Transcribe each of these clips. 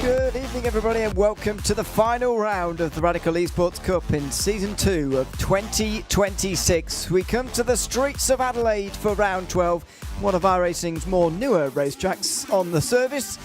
Good evening, everybody, and welcome to the final round of the Radical Esports Cup in Season 2 of 2026. We come to the streets of Adelaide for round 12, one of iRacing's more newer racetracks on the service,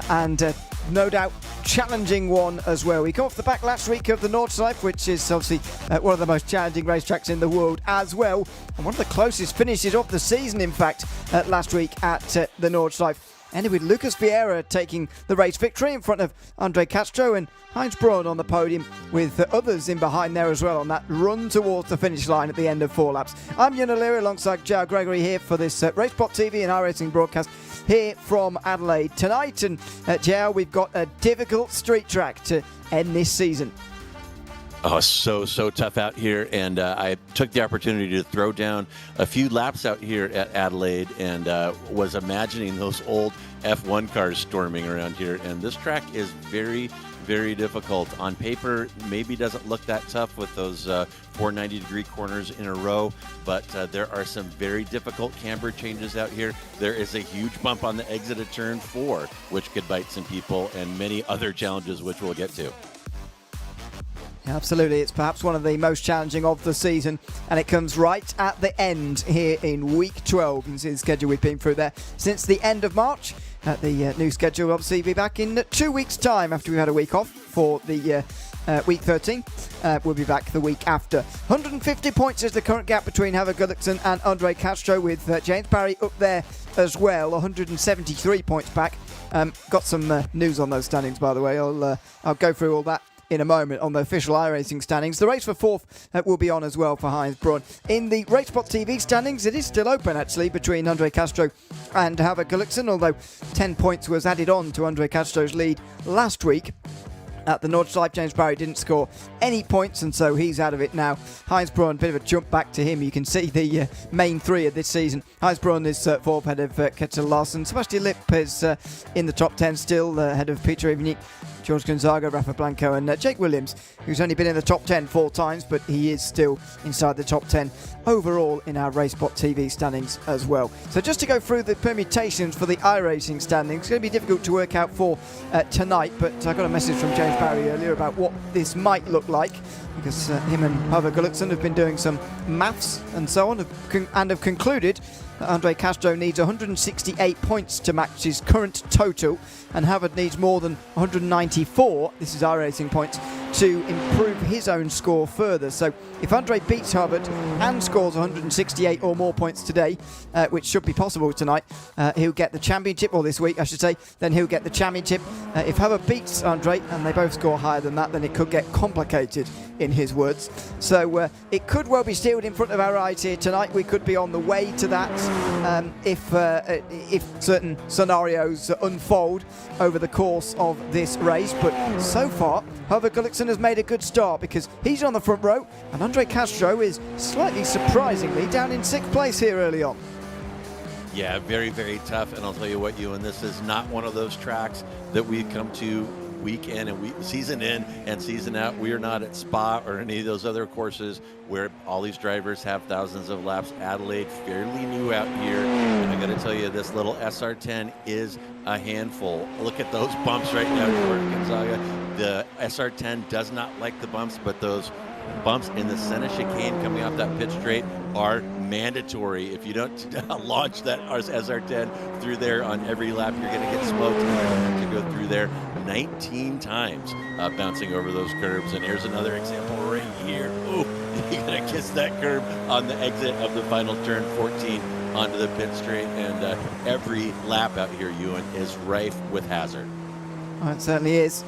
and no doubt challenging one as well. We come off the back last week of the Nordschleife, which is obviously one of the most challenging racetracks in the world as well, and one of the closest finishes of the season, in fact, last week at the Nordschleife. Ended with Lucas Vieira taking the race victory in front of Andre Castro and Heinz Braun on the podium, with others in behind there as well on that run towards the finish line at the end of 4 laps. I'm Ian O'Leary alongside Joe Gregory here for this RaceSpotTV and iRacing broadcast here from Adelaide tonight. And Joe, we've got a difficult street track to end this season. Oh, so tough out here, and I took the opportunity to throw down a few laps out here at Adelaide, and was imagining those old F1 cars storming around here. And this track is very, very difficult. On paper, maybe doesn't look that tough with those 490-degree corners in a row, but there are some very difficult camber changes out here. There is a huge bump on the exit of turn 4, which could bite some people, and many other challenges, which we'll get to. Absolutely, it's perhaps one of the most challenging of the season, and it comes right at the end here in week 12. You can see the schedule we've been through there since the end of March. The new schedule will obviously be back in 2 weeks' time after we've had a week off for the week 13. We'll be back the week after. 150 points is the current gap between Haver Gullikson and Andre Castro, with James Barry up there as well, 173 points back. Got some news on those standings, by the way. I'll go through all that in a moment on the official iRacing standings. The race for 4th will be on as well for Heinz Braun. In the RaceSpotTV standings, it is still open actually between Andre Castro and Haver Gullikson, although 10 points was added on to Andre Castro's lead last week. At the Nordschleife, James Barry didn't score any points, and so he's out of it now. Heinz Braun, a bit of a jump back to him. You can see the main 3 of this season. Heinz Braun is 4th, ahead of Ketzel Larsen. Sebastian Lipp is in the top 10 still, ahead of Peter Evenick, George Gonzaga, Rafa Blanco, and Jake Williams, who's only been in the top 10 4 times, but he is still inside the top 10 overall in our RaceSpotTV standings as well. So just to go through the permutations for the iRacing standings, it's going to be difficult to work out for tonight, but I got a message from James Barry earlier about what this might look like, because him and Haver Gullikson have been doing some maths and so on, and have concluded that Andre Castro needs 168 points to match his current total, and Havard needs more than 194, this is iRacing points, to improve his own score further. So if Andre beats Havard and scores 168 or more points today, which should be possible tonight, he'll get the championship, or this week I should say, then he'll get the championship. If Havard beats Andre and they both score higher than that, then it could get complicated, in his words. So it could well be sealed in front of our eyes here tonight. We could be on the way to that if certain scenarios unfold over the course of this race. But so far, Haver Gullikson has made a good start, because he's on the front row, and Andre Castro is slightly surprisingly down in 6th place here early on. Yeah, very, very tough. And I'll tell you what, Ewan, this is not one of those tracks that we come to week in and season in and season out. We are not at Spa or any of those other courses where all these drivers have thousands of laps. Adelaide, fairly new out here, and I got to tell you, this little SR10 is a handful. Look at those bumps right now, George Gonzaga. The SR10 does not like the bumps, but those bumps in the center chicane coming off that pit straight are mandatory. If you don't launch that SR10 through there on every lap, you're going to get smoked. You're going to have to go through there 19 times bouncing over those curves. And here's another example right here. Ooh, you got to kiss that curb on the exit of the final turn 14 onto the pit straight, and every lap out here, Ewan, is rife with hazard. Oh, it certainly is.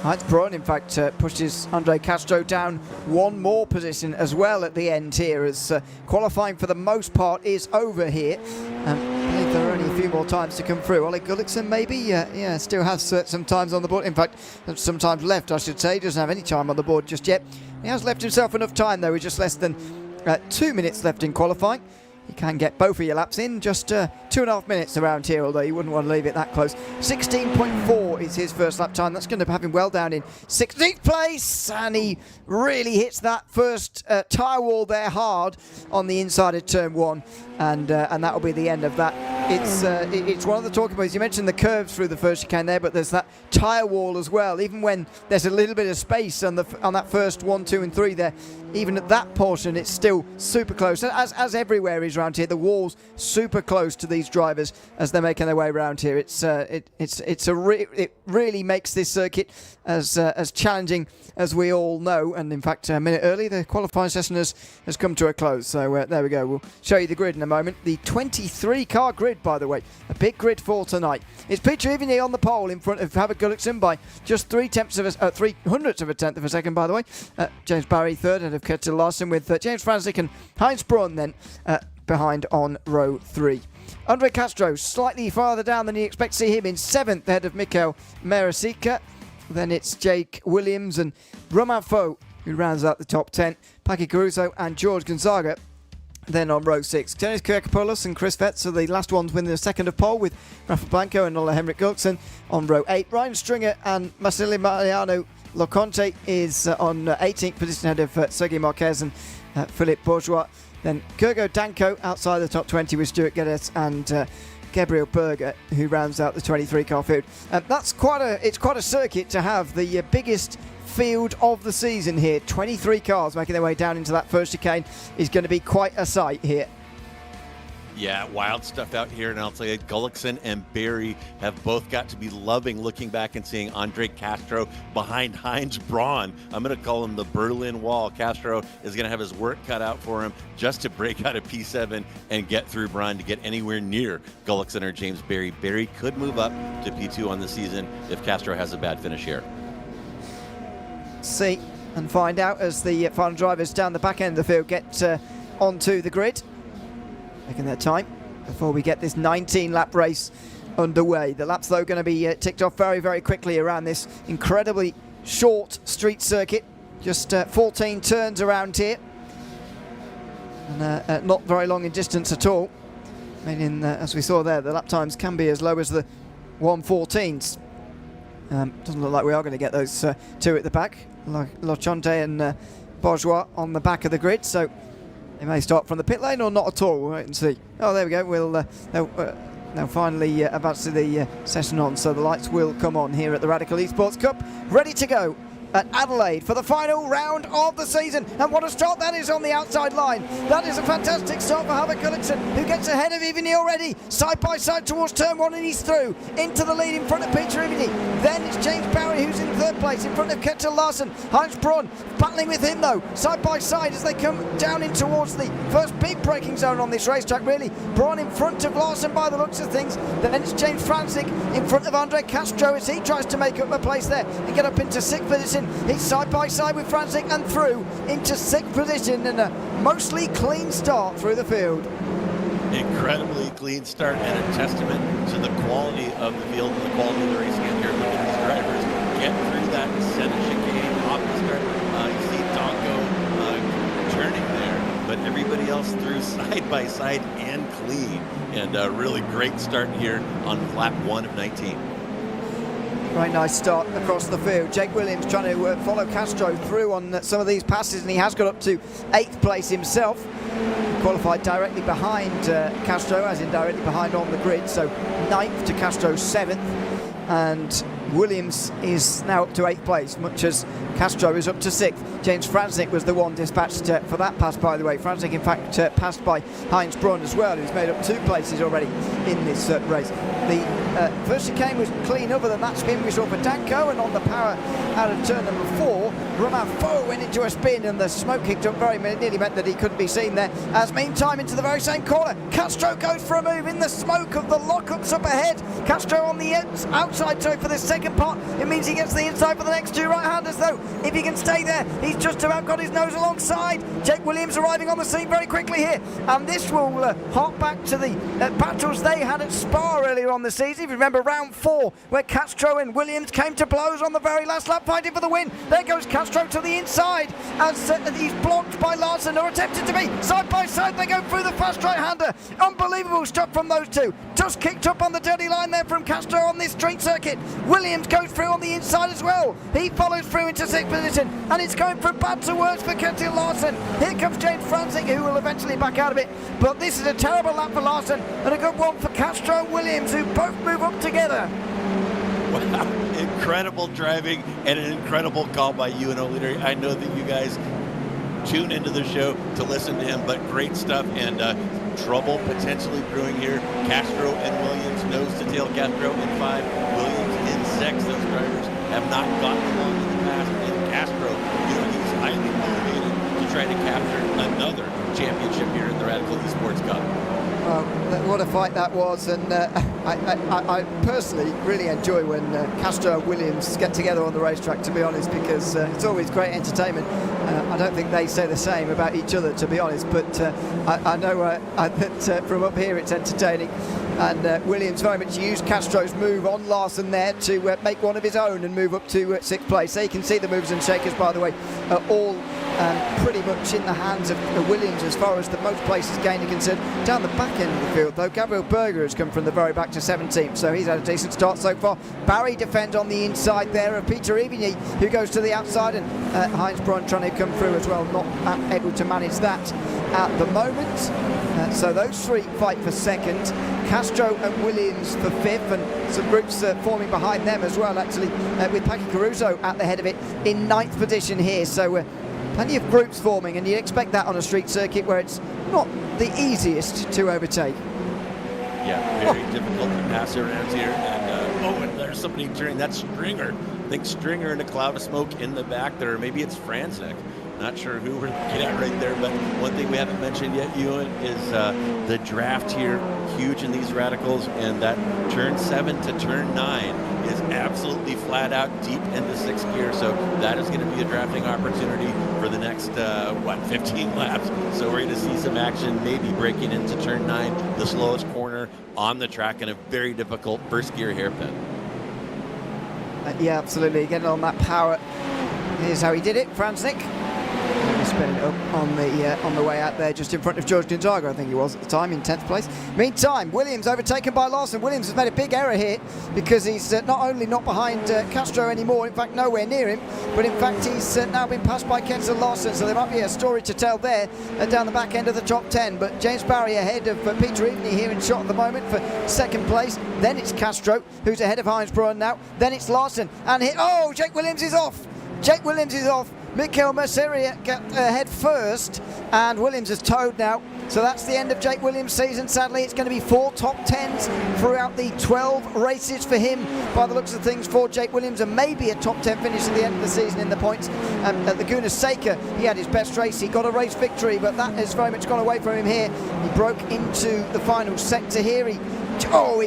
Heinz Braun, in fact, pushes Andre Castro down one more position as well at the end here, as qualifying for the most part is over here. I believe there are only a few more times to come through. Ole Gullikson maybe, still has some times on the board. In fact, some times left, I should say. He doesn't have any time on the board just yet. He has left himself enough time, though, with just less than 2 minutes left in qualifying. You can get both of your laps in, just 2.5 minutes around here, although you wouldn't want to leave it that close. 16.4 is his first lap time. That's going to have him well down in 16th place, and he really hits that first tyre wall there hard on the inside of turn 1, and that will be the end of that. It's one of the talking points. You mentioned the curves through the first chicane there, but there's that tyre wall as well. Even when there's a little bit of space on that first 1, 2 and 3 there, even at that portion, it's still super close. As everywhere is around here, the wall's super close to these drivers as they're making their way around here. It really makes this circuit as challenging as we all know. And in fact, a minute early, the qualifying session has come to a close. So there we go. We'll show you the grid in a moment. The 23-car grid, by the way, a big grid for tonight. It's Peter Ivigny on the pole in front of Havik Gullikson by just 3/300ths of a tenth of a second, by the way. James Barry third ahead of Ketil Larsen, with James Franzik and Heinz Braun then behind on row 3. Andre Castro slightly farther down than you expect to see him in 7th ahead of Mikael Merasika. Then it's Jake Williams and Romain Faux who rounds out the top 10. Paki Caruso and George Gonzaga then on row 6. Dennis Kyrkopoulos and Chris Vetz are the last ones winning the second of pole, with Rafa Blanco and Ole Henrik Gullikson on row 8. Ryan Stringer and Massimiliano Loconte is on 18th position ahead of Sergei Marquez and Philippe Bourgeois. Then Kurgo Danko outside the top 20 with Stuart Geddes and Gabriel Berger, who rounds out the 23-car field. It's quite a circuit to have the biggest field of the season here. 23 cars making their way down into that first chicane is going to be quite a sight here. Yeah, wild stuff out here, and I'll tell you, Gullikson and Barry have both got to be loving looking back and seeing Andre Castro behind Heinz Braun. I'm going to call him the Berlin Wall. Castro is going to have his work cut out for him just to break out of P7 and get through Braun to get anywhere near Gullikson or James Barry. Barry could move up to P2 on the season if Castro has a bad finish here. See and find out as the final drivers down the back end of the field get onto the grid, taking their time before we get this 19-lap race underway. The laps, though, going to be ticked off very, very quickly around this incredibly short street circuit. Just 14 turns around here, and not very long in distance at all. Meaning, as we saw there, the lap times can be as low as the 1:14s. Doesn't look like we are going to get those two at the back, like Lochonte and Bourgeois on the back of the grid. So they may start from the pit lane or not at all. We'll wait and see. Oh, there we go. They'll finally about to the session on, so the lights will come on here at the Radical Esports Cup, ready to go at Adelaide for the final round of the season. And what a start that is on the outside line. That is a fantastic start for Havik Gullikson, who gets ahead of Ivigny already, side by side towards turn 1, and he's through into the lead in front of Peter Ivigny. Then it's James Barry who's in 3rd place in front of Ketil Larsen. Heinz Braun battling with him though, side by side as they come down in towards the first big braking zone on this racetrack, really. Braun in front of Larsen by the looks of things. Then it's James Franzik in front of Andre Castro as he tries to make up a place there and get up into 6th position. He's side by side with Franzik and through into 6th position, and a mostly clean start through the field. Incredibly clean start and a testament to the quality of the field and the quality of the racing out here. Look at these drivers get through that center chicane off the start. You see Donko turning there, but everybody else through side by side and clean. And a really great start here on lap 1 of 19. Right, nice start across the field. Jake Williams trying to follow Castro through on some of these passes, and he has got up to 8th place himself. Qualified directly behind Castro, as in directly behind on the grid, so 9th to Castro's 7th. And Williams is now up to 8th place, much as Castro is up to 6th. James Franznik was the one dispatched for that pass, by the way. Franznik, in fact, passed by Heinz Brunn as well, who's made up 2 places already in this race. The first chicane was clean, other than that spin we saw for Danko, and on the power out of turn number 4, Romain Faux went into a spin and the smoke kicked up very nearly meant that he couldn't be seen there. As meantime, into the very same corner, Castro goes for a move in the smoke of the lockups up ahead. Castro on the outside toe for the second part. It means he gets the inside for the next 2 right-handers, though. If he can stay there, he's just about got his nose alongside. Jake Williams arriving on the scene very quickly here, and this will hark back to the battles they had at Spa earlier on the season. If you remember round 4, where Castro and Williams came to blows on the very last lap, fighting for the win. There goes Castro to the inside as he's blocked by Larson, or attempted to be. Side by side they go through the fast right-hander. Unbelievable stuff from those two. Just kicked up on the dirty line there from Castro on this street circuit. Williams goes through on the inside as well. He follows through into 6th position, and it's going from bad to worse for Ketil Larson. Here comes James Franznik, who will eventually back out of it, but this is a terrible lap for Larson and a good one for Castro and Williams, who both move up together. Wow, incredible driving and an incredible call by UNO leader. I know that you guys tune into the show to listen to him, but great stuff, and trouble potentially brewing here. Castro and Williams, nose to tail. Castro in 5, Williams in 6. Those drivers have not gotten along in the past, and Castro, he's highly motivated to try to capture another championship here in the Radical Esports Cup. Well, what a fight that was, and I personally really enjoy when Castro and Williams get together on the racetrack, to be honest, because it's always great entertainment. I don't think they say the same about each other, to be honest, but I know that from up here it's entertaining. And Williams very much used Castro's move on Larson there to make one of his own and move up to 6th place. So you can see the movers and shakers, by the way, are all pretty much in the hands of Williams as far as the most places gained are concerned. Down the back end of the field, though, Gabriel Berger has come from the very back to 17th, so he's had a decent start so far. Barry defends on the inside there of Peter Evigny, who goes to the outside, and Heinz Brunn trying to come through as well, not able to manage that at the moment. So those 3 fight for 2nd. Castro and Williams for 5th, and some groups forming behind them as well, actually, with Paki Caruso at the head of it in 9th position here. So plenty of groups forming, and you'd expect that on a street circuit where it's not the easiest to overtake. Yeah, very difficult to pass around here. And and there's somebody turning. That's Stringer. I think Stringer in a cloud of smoke in the back there. Maybe it's Franznik. Not sure who we're looking at right there, but one thing we haven't mentioned yet, Ewan, is the draft here. Huge in these radicals, and that turn 7 to turn 9 is absolutely flat out deep into 6th gear. So that is going to be a drafting opportunity for the next 15 laps. So we're going to see some action, maybe breaking into turn 9, the slowest corner on the track, and a very difficult first gear hairpin. Yeah, absolutely. Getting on that power. Here's how he did it, Franznik. Spinning it up on the way out there, just in front of George Gonzaga, I think he was at the time, in 10th place. Meantime, Williams overtaken by Larson. Williams has made a big error here, because he's not only not behind Castro anymore, in fact nowhere near him, but in fact he's now been passed by Ketil Larson, so there might be a story to tell there down the back end of the top 10. But James Barry ahead of Peter Evigny here in shot at the moment for 2nd place. Then it's Castro, who's ahead of Heinz Brunn now. Then it's Larson, and Jake Williams is off. Jake Williams is off. Mikhail Merceria got ahead first, and Williams is towed now. So that's the end of Jake Williams' season. Sadly, it's going to be 4 top 10s throughout the 12 races for him, by the looks of things, for Jake Williams, and maybe a top 10 finish at the end of the season in the points. At Laguna Seca, he had his best race. He got a race victory, but that has very much gone away from him here. He broke into the final sector here. He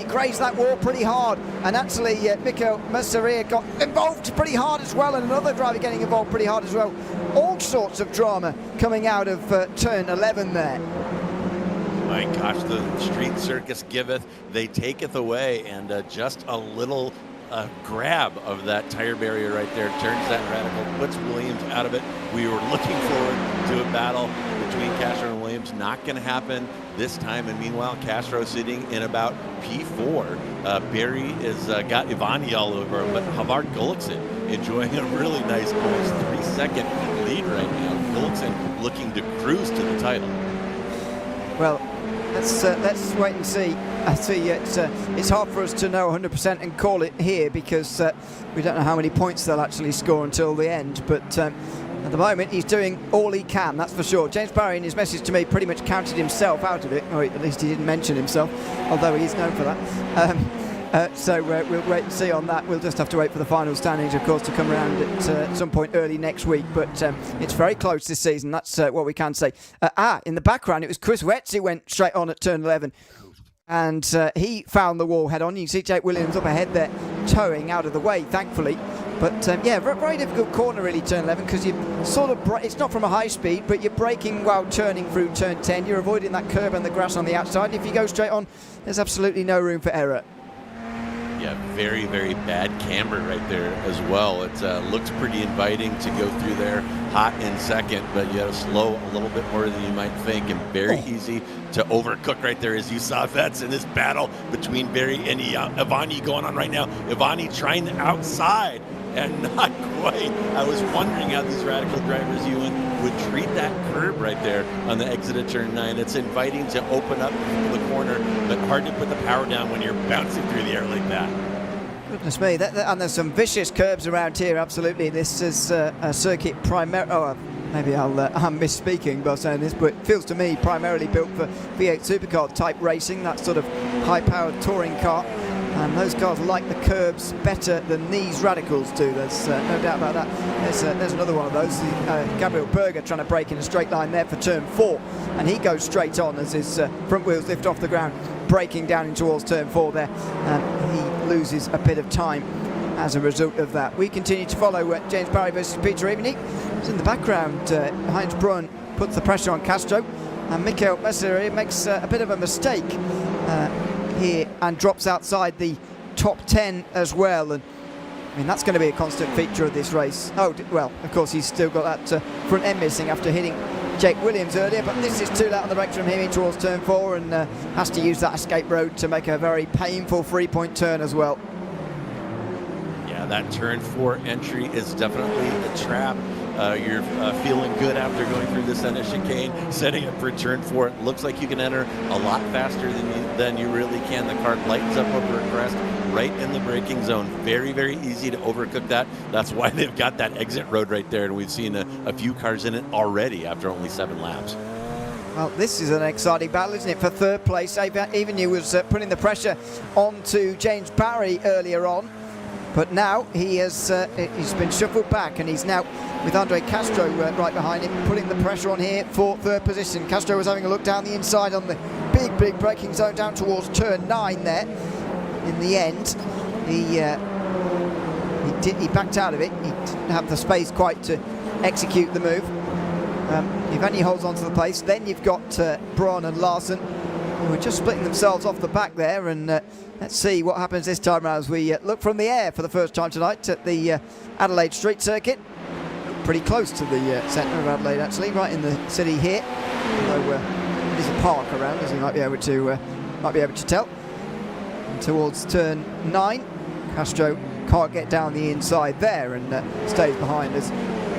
grazed that wall pretty hard, and actually Mikhail Merceria got involved pretty hard as well, and another driver getting involved pretty hard as well. All sorts of drama coming out of turn 11 there. My gosh, the street circus giveth, they taketh away, and just a little grab of that tire barrier right there turns that radical, puts Williams out of it. We were looking forward to a battle between Castro and Williams. Not going to happen this time, and meanwhile Castro sitting in about P4. Barry has got Ivani all over him, but Havard Gullikson enjoying a really nice, almost 3-second lead right now. Gullikson looking to cruise to the title. Well, let's wait and see. I see it's hard for us to know 100% and call it here because we don't know how many points they'll actually score until the end. But at the moment, he's doing all he can, that's for sure. James Barry, in his message to me, pretty much counted himself out of it, or at least he didn't mention himself, although he's known for that. So we'll wait and see on that. We'll just have to wait for the final standings, of course, to come around at some point early next week. But it's very close this season. That's what we can say. In the background, it was Chris Wetz who went straight on at turn 11. And he found the wall head on. You can see Jake Williams up ahead there, towing out of the way, thankfully. But very difficult corner really, turn 11, because you sort of it's not from a high speed, but you're braking while turning through turn 10. You're avoiding that curb and the grass on the outside. If you go straight on, there's absolutely no room for error. Yeah, very, very bad camber right there as well. It looks pretty inviting to go through there hot in second, but you have to slow a little bit more than you might think, and very easy to overcook right there, as you saw. That's in this battle between Barry and Ivani going on right now. Ivani trying the outside and not quite. I was wondering how these radical drivers, Ewan, would treat that curb right there on the exit of turn 9. It's inviting to open up the corner, but hard to put the power down when you're bouncing through the air like that. Goodness me, and there's some vicious curbs around here, absolutely. This is a circuit maybe I'm misspeaking by saying this, but it feels to me primarily built for V8 supercar type racing, that sort of high-powered touring car. And those cars like the curbs better than these radicals do. There's no doubt about that. There's another one of those. Gabriel Berger trying to brake in a straight line there for turn 4. And he goes straight on as his front wheels lift off the ground, braking down in towards turn 4 there. He loses a bit of time as a result of that. We continue to follow James Barry versus Peter Eveny. It's in the background. Heinz Brunn puts the pressure on Castro. And Michael Messer makes a bit of a mistake here and drops outside the top 10 as well, and I mean that's going to be a constant feature of this race. Well, of course he's still got that front end missing after hitting Jake Williams earlier, but this is too late on the brakes from him in towards turn 4, and has to use that escape road to make a very painful 3-point turn as well. Yeah, that turn 4 entry is definitely a trap. You're feeling good after going through this end of chicane, setting up for turn 4. It looks like you can enter a lot faster than you really can. The car lightens up over a crest right in the braking zone. Very, very easy to overcook that. That's why they've got that exit road right there, and we've seen a few cars in it already after only 7 laps. Well, this is an exciting battle, isn't it, for third place. Eveny was putting the pressure onto James Barry earlier on, but now he's been shuffled back, and he's now with Andre Castro right behind him, putting the pressure on here for third position. Castro was having a look down the inside on the big braking zone down towards turn 9 there. In the end, he backed out of it. He didn't have the space quite to execute the move. Evany holds on to the place. Then you've got Braun and Larson, who are just splitting themselves off the back there, and let's see what happens this time around as we look from the air for the first time tonight at the Adelaide Street Circuit. Pretty close to the centre of Adelaide, actually, right in the city here. Although it is a park around, as you might be able to tell. And towards turn 9, Castro can't get down the inside there and stays behind. There's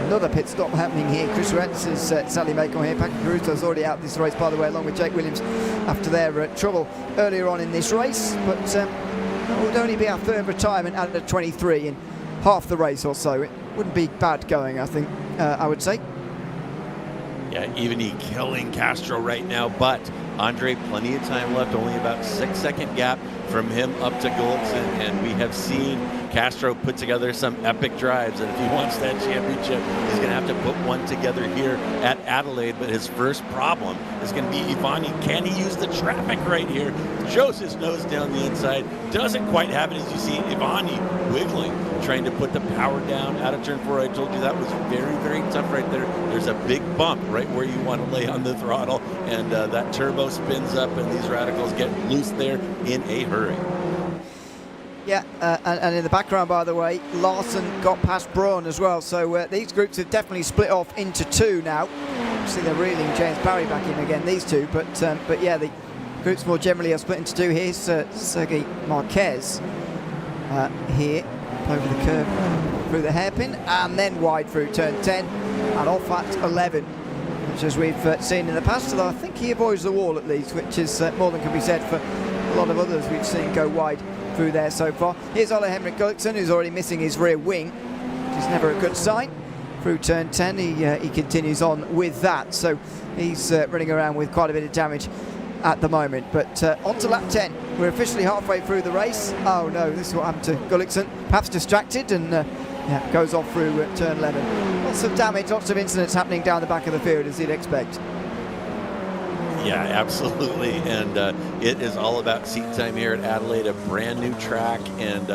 another pit stop happening here. Chris Retz is Sally Macon here. Paco Caruso's already out this race, by the way, along with Jake Williams after their trouble earlier on in this race. But that would only be our third retirement out of 23 in half the race or so. It wouldn't be bad going, I think, I would say. Yeah, Eveny killing Castro right now, but Andre, plenty of time left, only about 6-second gap from him up to Gullickson, and we have seen Castro put together some epic drives, and if he wants that championship, he's going to have to put one together here at Adelaide. But his first problem is going to be Evany. Can he use the traffic right here? Shows his nose down the inside, doesn't quite have it, as you see Evany wiggling, trying to put the power down out of turn 4. I told you that was very, very tough right there. There's a big bump right where you want to lay on the throttle, and that turbo spins up, and these radicals get loose there in a hurry. Yeah, and in the background, by the way, Larson got past Braun as well. So these groups have definitely split off into 2 now. Obviously, they're reeling James Barry back in again, these 2. But yeah, the groups more generally are split into 2. Here's Sergei Marquez here, over the curve, through the hairpin, and then wide through turn 10, and off at 11. much as we've seen in the past, although I think he avoids the wall at least, which is more than can be said for a lot of others we've seen go wide through there so far. Here's Ole Henrik Gulliksen, who's already missing his rear wing, which is never a good sign. Through turn 10, he continues on with that, so he's running around with quite a bit of damage at the moment. But on to lap 10. We're officially halfway through the race. Oh no, this is what happened to Gulliksen. Perhaps distracted and goes off through turn 11. Lots of damage, lots of incidents happening down the back of the field, as you'd expect. Yeah, absolutely, and it is all about seat time here at Adelaide, a brand new track, and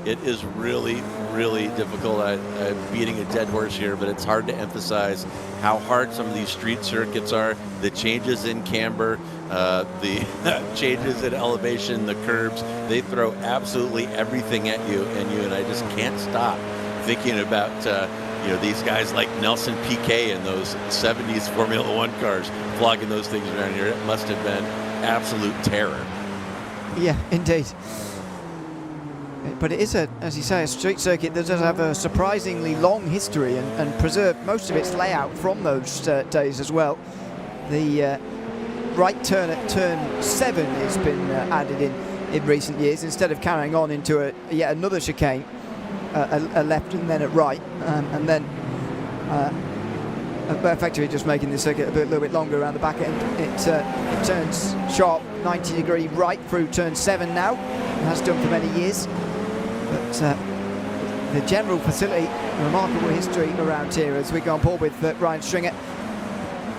it is really, really difficult. I'm beating a dead horse here, but it's hard to emphasize how hard some of these street circuits are. The changes in camber, the changes in elevation, the curbs, they throw absolutely everything at you, and I just can't stop thinking about these guys like Nelson Piquet and those 70s Formula One cars flogging those things around here. It must have been absolute terror. Yeah, indeed. But it is, as you say, a street circuit that does have a surprisingly long history and preserved most of its layout from those days as well. The right turn at turn 7 has been added in recent years, instead of carrying on into yet another chicane. A left and then a right, and then effectively just making the circuit a little bit longer around the back end. It turns sharp 90-degree right through turn 7 now, and has done for many years. But the general facility, remarkable history around here as we go on board with Ryan Stringer.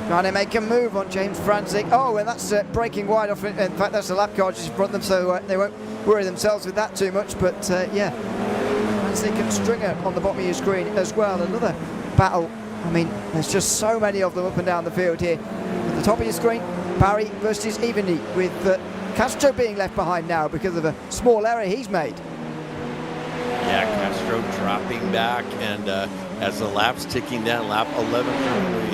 Trying to make a move on James Franzik. Oh, and that's breaking wide off. In fact, that's a lap car just in front of them, so they won't worry themselves with that too much. But yeah. And Stringer on the bottom of your screen as well. Another battle. I mean, there's just so many of them up and down the field here. At the top of your screen, Barry versus Evany, with Castro being left behind now because of a small error he's made. Yeah, Castro dropping back, and as the lap's ticking down, lap 11,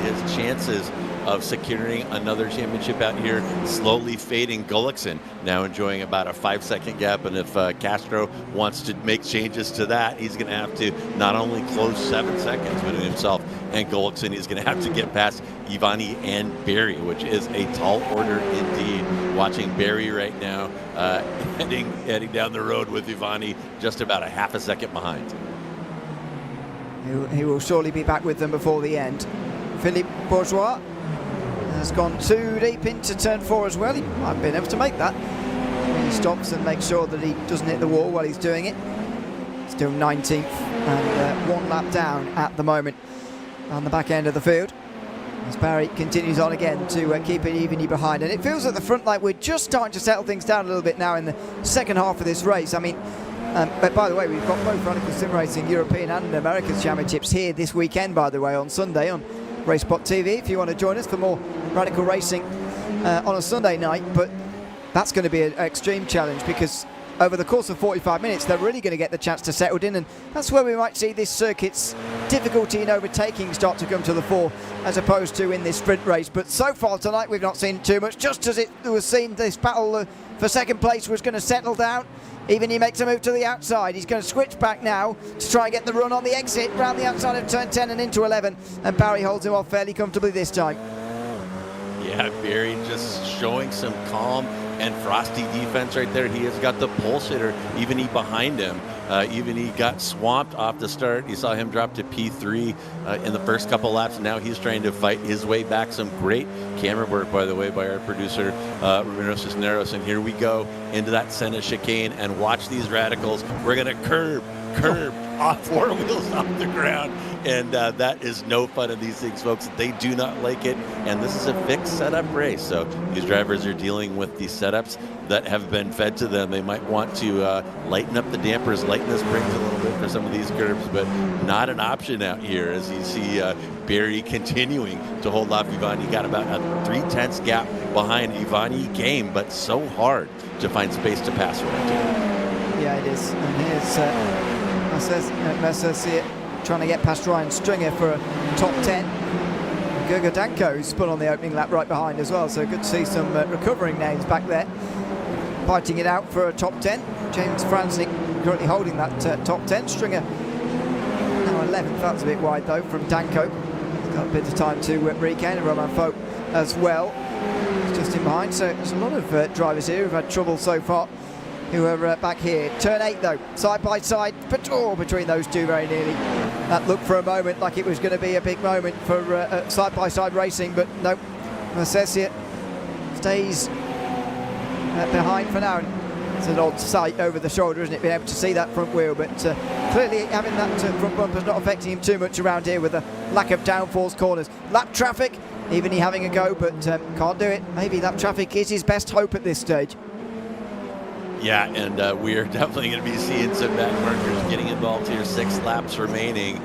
his chances of securing another championship out here slowly fading. Gulliksen now enjoying about a 5-second gap, and if Castro wants to make changes to that, he's going to have to not only close 7 seconds between himself and Gulliksen, he's going to have to get past Evany and Barry, which is a tall order indeed. Watching Barry right now heading down the road with Evany just about a half a second behind. He will surely be back with them before the end. Philippe Bourgeois has gone too deep into turn 4 as well. He might have been able to make that. He stops and makes sure that he doesn't hit the wall while he's doing it. Still 19th and 1 lap down at the moment on the back end of the field, as Barry continues on again to keep it evenly behind. And it feels at the front like we're just starting to settle things down a little bit now in the second half of this race. I mean, but by the way, we've got both Radical Sim Racing European and America's Championships here this weekend, by the way, on Sunday on RaceSpotTV, if you want to join us for more Radical Racing on a Sunday night. But that's going to be an extreme challenge, because over the course of 45 minutes they're really going to get the chance to settle in, and that's where we might see this circuit's difficulty in overtaking start to come to the fore, as opposed to in this sprint race. But so far tonight we've not seen too much. Just as it was seen, this battle for second place was going to settle down. Even he makes a move to the outside. He's going to switch back now to try and get the run on the exit round the outside of turn 10 and into 11, and Barry holds him off fairly comfortably this time. Yeah, Barry just showing some calm and frosty defense right there. He has got the pulse hitter, even he behind him. Even he got swamped off the start. You saw him drop to P3 in the first couple laps, and now he's trying to fight his way back. Some great camera work, by the way, by our producer, Ruben Cisneros. And here we go into that Senna chicane, and watch these radicals. We're going to curb off 4 wheels off the ground, and that is no fun in these things, folks. They do not like it, and this is a fixed setup race, so these drivers are dealing with the setups that have been fed to them. They might want to lighten up the dampers, lighten the springs a little bit for some of these curbs, but not an option out here, as you see Barry continuing to hold off Evany. He got about a 3/10 gap behind Evany. Game, but so hard to find space to pass around here. Yeah, it is. And here's Mercer trying to get past Ryan Stringer for a top 10. Gergo Danko spun on the opening lap right behind as well, so good to see some recovering names back there fighting it out for a top 10. James Franzik currently holding that top 10. Stringer now 11th. That was a bit wide though from Danko. He's got a bit of time to regain, and Roman Folk as well. He's just in behind, so there's a lot of drivers here who've had trouble so far, who are back here. Turn 8 though, side by side, between those two very nearly. That looked for a moment like it was going to be a big moment for side by side racing, but no, Mercedes stays behind for now. It's an odd sight over the shoulder, isn't it, being able to see that front wheel, but clearly having that front bumper's not affecting him too much around here with the lack of downforce corners. Lap traffic, even he having a go, but can't do it. Maybe lap traffic is his best hope at this stage. Yeah, and we are definitely going to be seeing some backmarkers getting involved here. 6 laps remaining.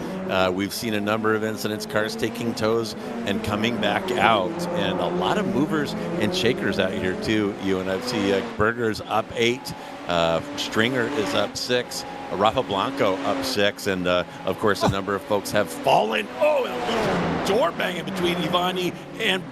We've seen a number of incidents, cars taking tows and coming back out, and a lot of movers and shakers out here too. I see Berger's up 8, Stringer is up 6, Rafa Blanco up 6, and of course a number of folks have fallen. Oh, and a little door banging between Ivani and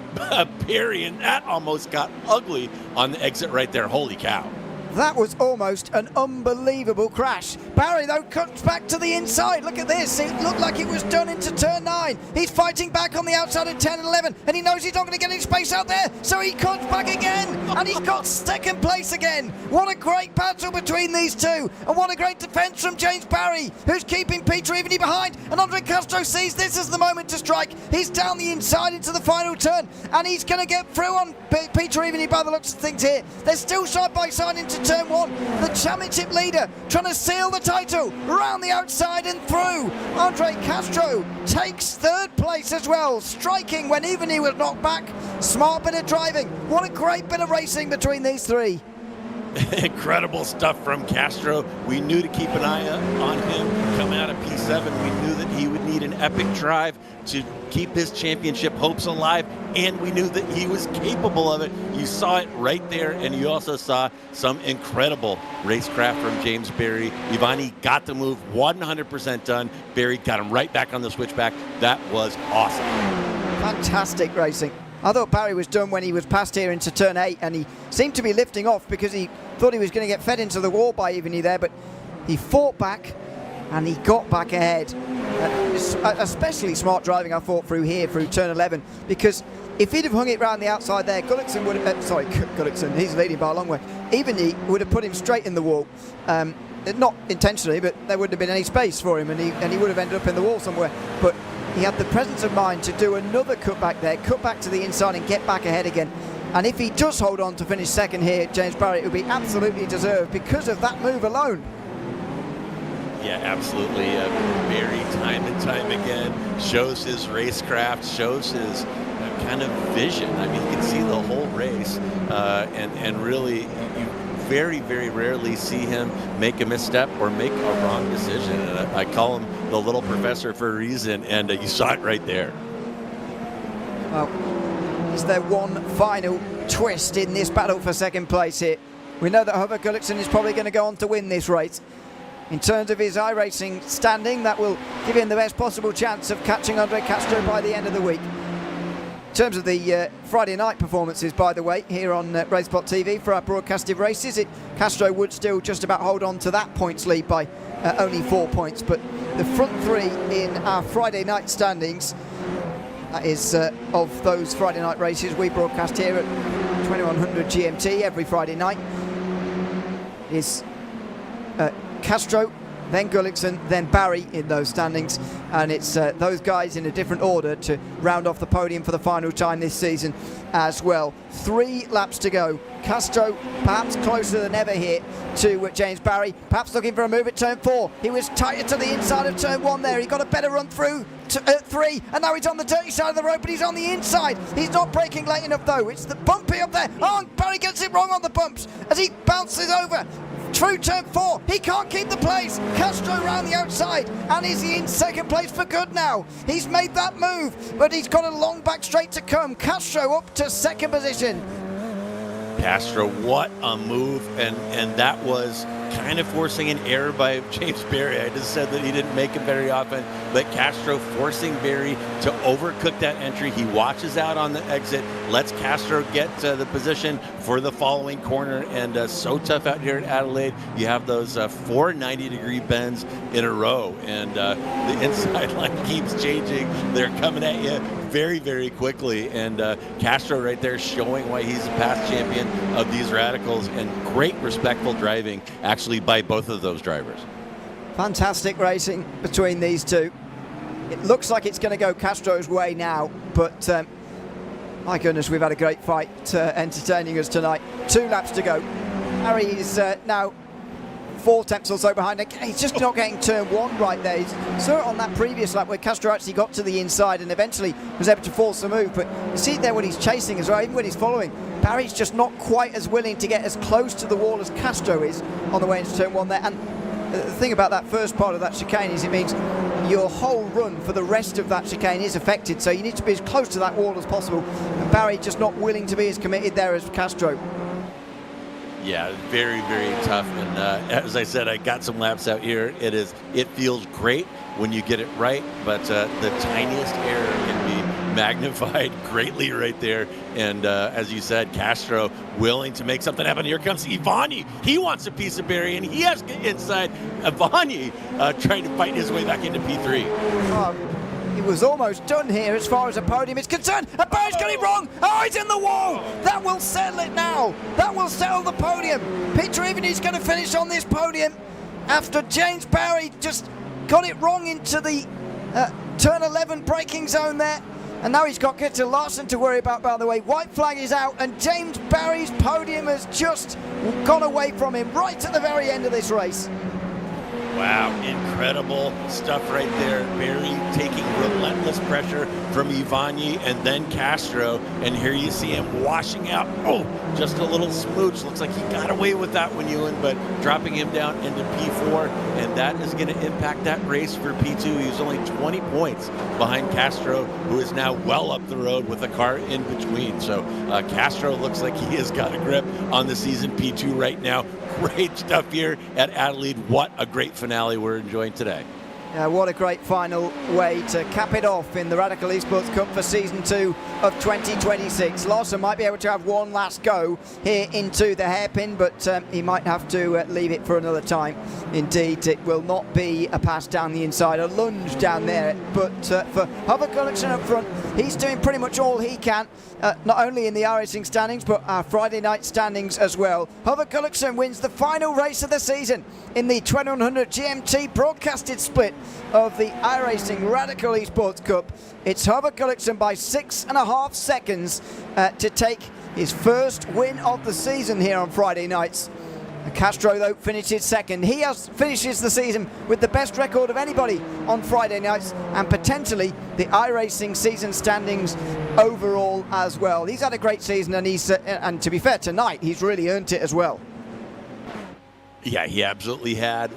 Perry, and that almost got ugly on the exit right there. Holy cow. That was almost an unbelievable crash. Barry, though, cuts back to the inside. Look at this. It looked like it was done into turn 9. He's fighting back on the outside of 10 and 11, and he knows he's not going to get any space out there, so he cuts back again, and he's got second place again. What a great battle between these two, and what a great defence from James Barry, who's keeping Peter Evany behind, and Andre Castro sees this as the moment to strike. He's down the inside into the final turn, and he's going to get through on Peter Evany by the looks of things here. They're still side by side into turn 1. The championship leader trying to seal the title round the outside and through. Andre Castro takes 3rd place as well, striking when even he was knocked back. Smart bit of driving. What a great bit of racing between these three. Incredible stuff from Castro. We knew to keep an eye on him coming out of P7. We knew that he would need an epic drive to keep his championship hopes alive, and we knew that he was capable of it. You saw it right there, and you also saw some incredible racecraft from James Barry. Ivani got the move 100% done. Barry got him right back on the switchback. That was awesome. Fantastic racing. I thought Barry was done when he was passed here into turn 8, and he seemed to be lifting off because he thought he was going to get fed into the wall by Evany there, but he fought back and he got back ahead. Especially smart driving, I thought, through here, through turn 11, because if he'd have hung it round the outside there, Gullickson would have, Gullickson, he's leading by a long way. Evany would have put him straight in the wall. Not intentionally, but there wouldn't have been any space for him, and he would have ended up in the wall somewhere. But he had the presence of mind to do another cut back there, cut back to the inside and get back ahead again. And if he does hold on to finish second here, James Barry, it would be absolutely deserved because of that move alone. Yeah, absolutely. Barry, time and time again, shows his racecraft, shows his kind of vision. I mean, you can see the whole race, and really, you very, very rarely see him make a misstep or make a wrong decision. And I call him the little professor for a reason, and you saw it right there. Well, is there one final twist in this battle for second place here? We know that Hubert Gullickson is probably going to go on to win this race. In terms of his iRacing standing, that will give him the best possible chance of catching Andre Castro by the end of the week. In terms of the Friday night performances, by the way, here on RaceSpotTV for our broadcasted races, Castro would still just about hold on to that points lead by only 4 points. But the front 3 in our Friday night standings, that is of those Friday night races we broadcast here at 2100 GMT every Friday night, is Castro, then Gullickson, then Barry in those standings, and it's those guys in a different order to round off the podium for the final time this season as well. 3 laps to go. Castro perhaps closer than ever here to James Barry, perhaps looking for a move at turn 4. He was tighter to the inside of turn 1 there. He got a better run through 3, and now he's on the dirty side of the road, but he's on the inside. He's not braking late enough though. It's the bumpy up there. Oh, Barry gets it wrong on the bumps as he bounces over through turn 4. He can't keep the place. Castro round the outside, and is he in second place for good now? He's made that move, but he's got a long back straight to come. Castro up to second position. Castro, what a move, and that was kind of forcing an error by James Berry. I just said that he didn't make it very often, but Castro forcing Berry to overcook that entry. He watches out on the exit, lets Castro get the position for the following corner, and so tough out here at Adelaide. You have those 4 90-degree bends in a row, and the inside line keeps changing. They're coming at you very, very quickly, and Castro right there showing why he's a past champion of these radicals, and great respectful driving actually by both of those drivers. Fantastic racing between these two. It looks like it's going to go Castro's way now, but my goodness, we've had a great fight entertaining us tonight. 2 laps to go. Harry is now 4 tenths or so behind. He's just not getting turn 1 right there. He saw it on that previous lap where Castro actually got to the inside and eventually was able to force the move. But you see it there when he's chasing as well, even when he's following. Barry's just not quite as willing to get as close to the wall as Castro is on the way into turn 1 there. And the thing about that first part of that chicane is it means your whole run for the rest of that chicane is affected. So you need to be as close to that wall as possible. And Barry just not willing to be as committed there as Castro. Yeah, very, very tough. And as I said, I got some laps out here. It feels great when you get it right, but the tiniest error can be magnified greatly right there. And as you said, Castro willing to make something happen. Here comes Ivani. He wants a piece of Berry, and he has to get inside. Ivani trying to fight his way back into P3. He was almost done here as far as a podium is concerned. And Barry's got it wrong. Oh, he's in the wall. That will settle it now. That will settle the podium. Peter Evany's going to finish on this podium after James Barry just got it wrong into the turn 11 braking zone there. And now he's got Kittel Larson to worry about, by the way. White flag is out, and James Barry's podium has just gone away from him right at the very end of this race. Wow, incredible stuff right there. Berry taking relentless pressure from Ivani and then Castro. And here you see him washing out. Oh, just a little smooch. Looks like he got away with that one, Ewan, but dropping him down into P4. And that is going to impact that race for P2. He's only 20 points behind Castro, who is now well up the road with a car in between. So Castro looks like he has got a grip on the season P2 right now. Great stuff here at Adelaide. What a great finale we're enjoying today. Yeah, what a great final way to cap it off in the Radical Esports Cup for Season 2 of 2026. Larson might be able to have one last go here into the hairpin, but he might have to leave it for another time. Indeed, it will not be a pass down the inside, a lunge down there, but for Hubert Gullickson up front, he's doing pretty much all he can, not only in the iRacing standings, but our Friday night standings as well. Hubert Gullickson wins the final race of the season in the 2100 GMT broadcasted split of the iRacing Radical Esports Cup. It's Hubert Gullickson by 6.5 seconds to take his first win of the season here on Friday nights. Castro, though, finishes second. He finishes the season with the best record of anybody on Friday nights, and potentially the iRacing season standings overall as well. He's had a great season, and and to be fair, tonight he's really earned it as well. Yeah, he absolutely had.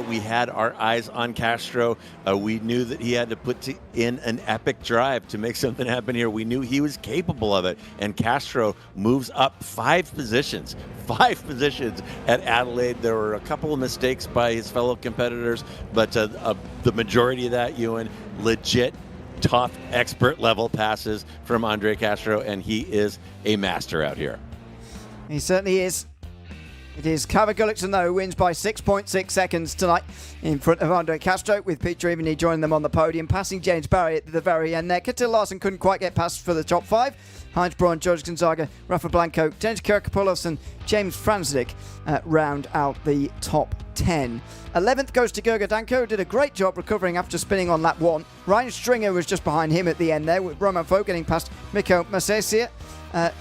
We had our eyes on Castro. We knew that he had to put in an epic drive to make something happen here. We knew he was capable of it. And Castro moves up 5 positions. 5 positions at Adelaide. There were a couple of mistakes by his fellow competitors, but the majority of that, Ewan, legit, tough, expert level passes from Andre Castro, and he is a master out here. He certainly is. It is Hubert Gullickson, though, who wins by 6.6 seconds tonight in front of Andre Castro, with Peter Evany joining them on the podium, passing James Barry at the very end there. Kittel Larson couldn't quite get past for the top 5. Heinz Braun, George Gonzaga, Rafa Blanco, James Kirkopoulos and James Franzdik round out the top 10. 11th goes to Gerger Danko, who did a great job recovering after spinning on lap 1. Ryan Stringer was just behind him at the end there, with Roman Foe getting past Mikko Masesia.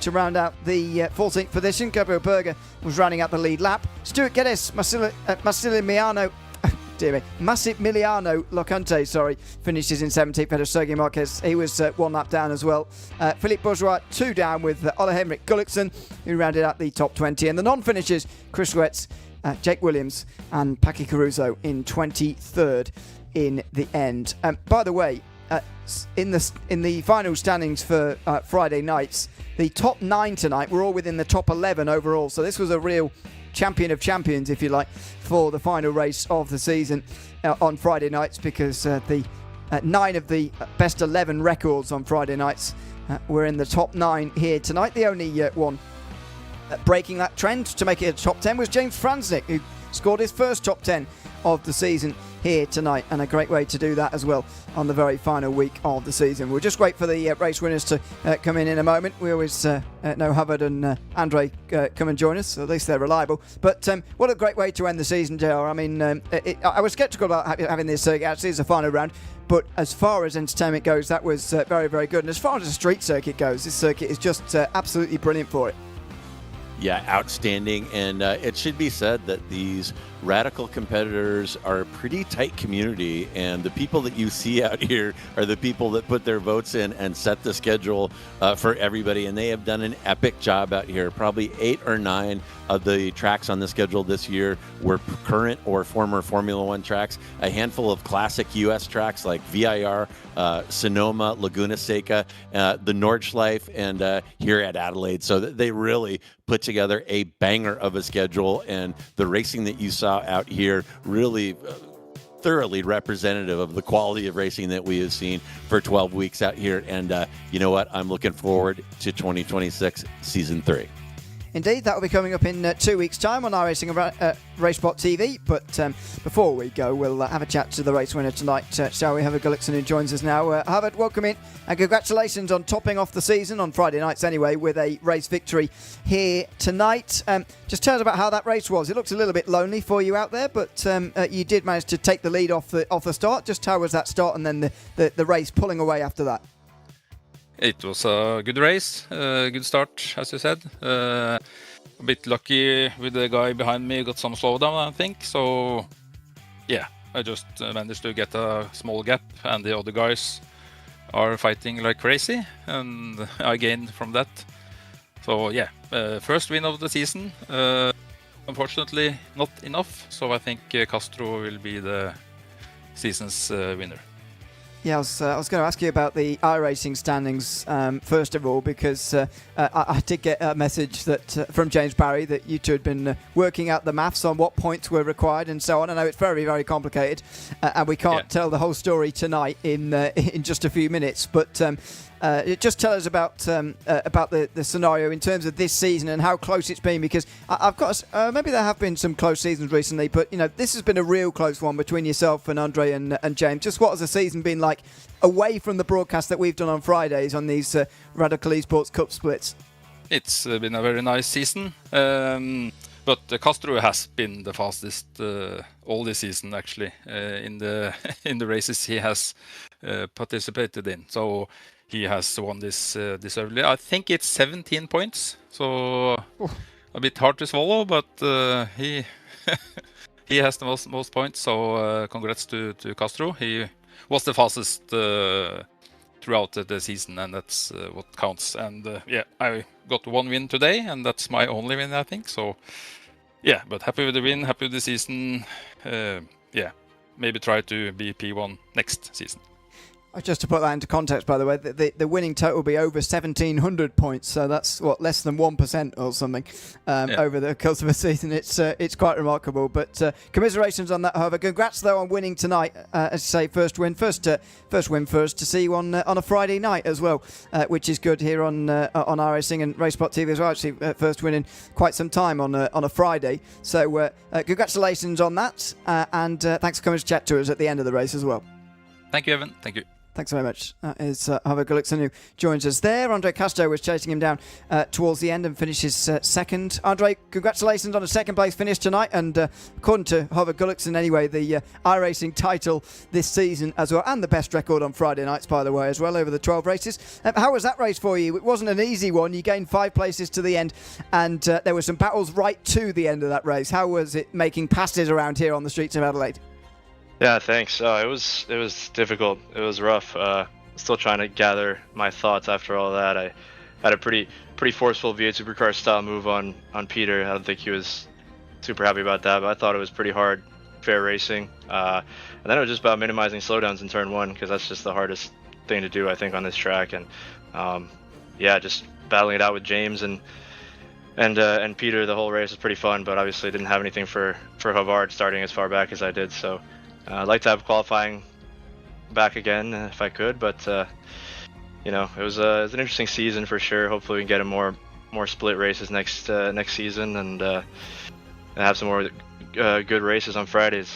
To round out the 14th position, Gabriel Berger was rounding out the lead lap. Stuart Geddes, Massimiliano Locante, finishes in 17th. Ahead of Sergio Marquez, he was 1 lap down as well. Philippe Bourgeois 2 down with Ola Henrik Gullickson, who rounded out the top 20. And the non-finishers, Chris Ruetz, Jake Williams and Paki Caruso in 23rd in the end. By the way, in the final standings for Friday nights, the top 9 tonight were all within the top 11 overall. So this was a real champion of champions, if you like, for the final race of the season on Friday nights, because the 9 of the best 11 records on Friday nights were in the top 9 here tonight. The only one breaking that trend to make it a top 10 was James Franznik, who scored his first top 10 of the season here tonight, and a great way to do that as well on the very final week of the season. We'll just wait for the race winners to come in a moment. We always know Hubbard and Andre come and join us, so at least they're reliable. But what a great way to end the season, JR. I mean, I was sceptical about having this circuit actually as a final round, but as far as entertainment goes, that was very, very good. And as far as the street circuit goes, this circuit is just absolutely brilliant for it. Yeah, outstanding. And it should be said that these radical competitors are a pretty tight community, and the people that you see out here are the people that put their votes in and set the schedule for everybody, and they have done an epic job out here. Probably 8 or 9 of the tracks on the schedule this year were current or former Formula One tracks. A handful of classic U.S. tracks like VIR, Sonoma, Laguna Seca, the Nordschleife, and here at Adelaide. So they really put together a banger of a schedule, and the racing that you saw out here really thoroughly representative of the quality of racing that we have seen for 12 weeks out here. And you know what? I'm looking forward to 2026 Season 3. Indeed, that will be coming up in 2 weeks' time on iRacing and RaceSpotTV. But before we go, we'll have a chat to the race winner tonight, shall we? Hubbard Gullikson, who joins us now. Hubbard, welcome in, and congratulations on topping off the season on Friday nights anyway with a race victory here tonight. Just tell us about how that race was. It looked a little bit lonely for you out there, but you did manage to take the lead off the start. Just how was that start, and then the race pulling away after that? It was a good race, good start, as you said. A bit lucky with the guy behind me, got some slowdown, I think. So, yeah, I just managed to get a small gap, and the other guys are fighting like crazy, and I gained from that. So, yeah, first win of the season. Unfortunately, not enough. So I think Castro will be the season's winner. Yeah, I was going to ask you about the iRacing standings first of all, because I did get a message that from James Barry that you two had been working out the maths on what points were required and so on. I know it's very, very complicated, and we can't tell the whole story tonight in just a few minutes. But just tell us about the scenario in terms of this season and how close it's been, because I've got maybe there have been some close seasons recently, but this has been a real close one between yourself and Andre and James. Just what has the season been like away from the broadcast that we've done on Fridays on these Radical Esports Cup splits? It's been a very nice season, but Castro has been the fastest all this season actually in the races he has participated in. So he has won this early. I think it's 17 points, so a bit hard to swallow, but he he has the most points. So congrats to Castro. He was the fastest throughout the season, and that's what counts. And I got 1 win today, and that's my only win, I think. So yeah, but happy with the win, happy with the season. Maybe try to be P1 next season. Just to put that into context, by the way, the winning total will be over 1,700 points, so that's less than 1% or something over the course of a season. It's quite remarkable. But commiserations on that, however. Congrats though on winning tonight. As you say, first win first to see you on a Friday night as well, which is good here on iRacing and RaceSpotTV as well. Actually, first win in quite some time on a Friday. So congratulations on that, and thanks for coming to chat to us at the end of the race as well. Thank you, Evan. Thank you. Thanks very much. That is Hubbard Gullikson, who joins us there. Andre Castro was chasing him down towards the end and finishes second. Andre, congratulations on a second place finish tonight, and according to Hubbard Gullikson anyway, the iRacing title this season as well, and the best record on Friday nights, by the way, as well, over the 12 races. How was that race for you? It wasn't an easy one. You gained 5 places to the end, and there were some battles right to the end of that race. How was it making passes around here on the streets of Adelaide? Yeah, thanks. It was difficult. It was rough. Still trying to gather my thoughts after all that. I had a pretty forceful V8 supercar style move on Peter. I don't think he was super happy about that, but I thought it was pretty hard, fair racing. And then it was just about minimizing slowdowns in turn 1, because that's just the hardest thing to do, I think, on this track. And just battling it out with James and and Peter, the whole race was pretty fun, but obviously didn't have anything for Havard starting as far back as I did. So I'd like to have qualifying back again if I could, but you know, it was an interesting season for sure. Hopefully we can get a more split races next season, and have some more good races on Fridays.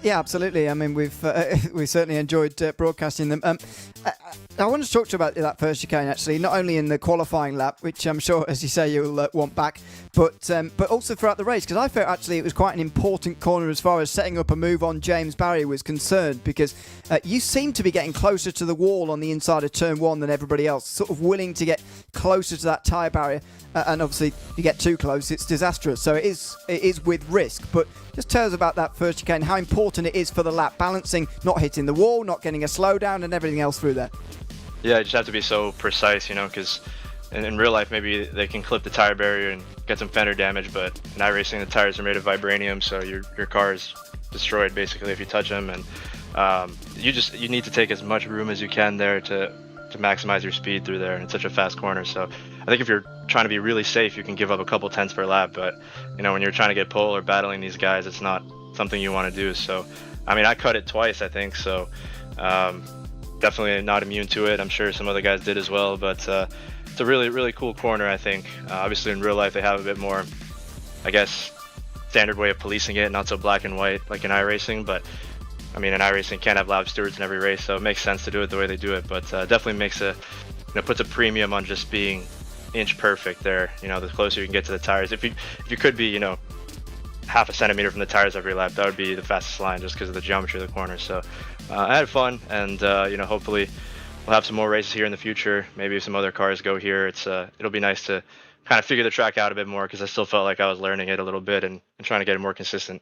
Yeah, absolutely. I mean, we've certainly enjoyed broadcasting them. I want to talk to you about that first chicane, actually, not only in the qualifying lap, which I'm sure, as you say, you'll want back, but also throughout the race, because I felt actually it was quite an important corner as far as setting up a move on James Barry was concerned, because you seem to be getting closer to the wall on the inside of turn 1 than everybody else, sort of willing to get closer to that tyre barrier, and obviously if you get too close, it's disastrous. So it is with risk, but just tell us about that first chicane, how important it is for the lap, balancing, not hitting the wall, not getting a slowdown, and everything else through there. Yeah, you just have to be so precise, you know, because in real life maybe they can clip the tire barrier and get some fender damage, but in iRacing the tires are made of vibranium, so your car is destroyed basically if you touch them, and you need to take as much room as you can there to maximize your speed through there, and it's such a fast corner. So I think if you're trying to be really safe, you can give up a couple tenths per lap, but you know, when you're trying to get pole or battling these guys, it's not something you want to do. So I mean, I cut it twice, I think, so definitely not immune to it. I'm sure some other guys did as well, but it's a really, really cool corner, I think. Obviously in real life they have a bit more, I guess, standard way of policing it, not so black and white like in iRacing, but I mean, in iRacing can't have lap stewards in every race, so it makes sense to do it the way they do it, but definitely makes puts a premium on just being inch perfect there. You know, the closer you can get to the tires. If you could be, you know, half a centimeter from the tires every lap, that would be the fastest line just because of the geometry of the corner. So I had fun, and you know, hopefully we'll have some more races here in the future. Maybe if some other cars go here, it'll be nice to kind of figure the track out a bit more, because I still felt like I was learning it a little bit and trying to get it more consistent.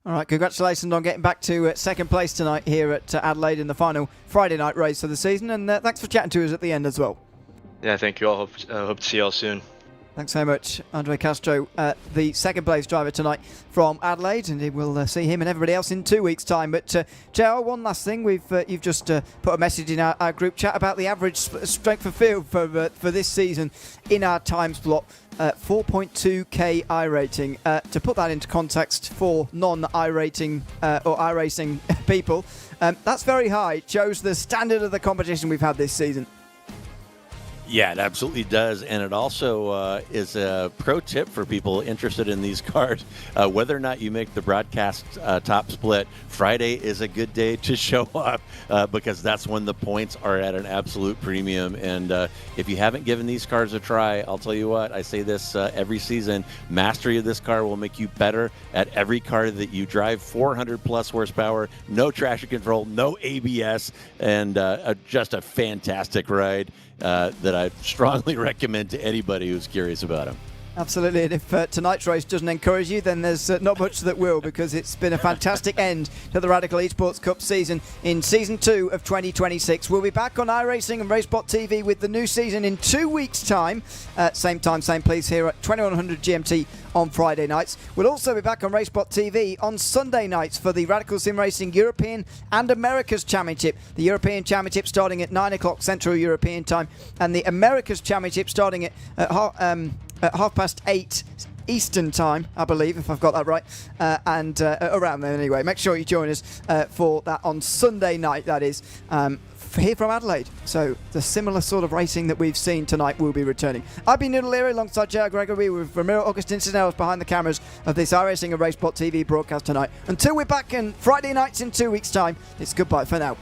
All right, congratulations on getting back to second place tonight here at Adelaide in the final Friday night race of the season, and thanks for chatting to us at the end as well. Yeah, thank you all. Hope to see you all soon. Thanks so much, Andre Castro, the second place driver tonight from Adelaide, and we'll see him and everybody else in 2 weeks' time. But JR, one last thing, you've just put a message in our group chat about the average strength of field for this season in our time slot. 4.2k iRating. To put that into context for non-iRating or iRacing people, that's very high. It shows the standard of the competition we've had this season. Yeah, it absolutely does, and it also is a pro tip for people interested in these cars. Whether or not you make the broadcast top split, Friday is a good day to show up because that's when the points are at an absolute premium. And if you haven't given these cars a try, I'll tell you what, I say this every season, mastery of this car will make you better at every car that you drive. 400 plus horsepower, no traction control, no ABS, and just a fantastic ride. That I strongly recommend to anybody who's curious about them. Absolutely, and if tonight's race doesn't encourage you, then there's not much that will, because it's been a fantastic end to the Radical Esports Cup season in Season 2 of 2026. We'll be back on iRacing and RaceSpotTV with the new season in 2 weeks' time. Same time, same place here at 2100 GMT on Friday nights. We'll also be back on RaceSpotTV on Sunday nights for the Radical Sim Racing European and Americas Championship. The European Championship starting at 9 o'clock Central European time, and the Americas Championship starting at 8:30 Eastern time, I believe, if I've got that right, and around there anyway. Make sure you join us for that on Sunday night, that is, here from Adelaide. So the similar sort of racing that we've seen tonight will be returning. I've been Noodle Leary alongside Joe Gregory with Ramiro Augustin Cisneros behind the cameras of this iRacing and RaceSpotTV broadcast tonight. Until we're back on Friday nights in 2 weeks' time, it's goodbye for now.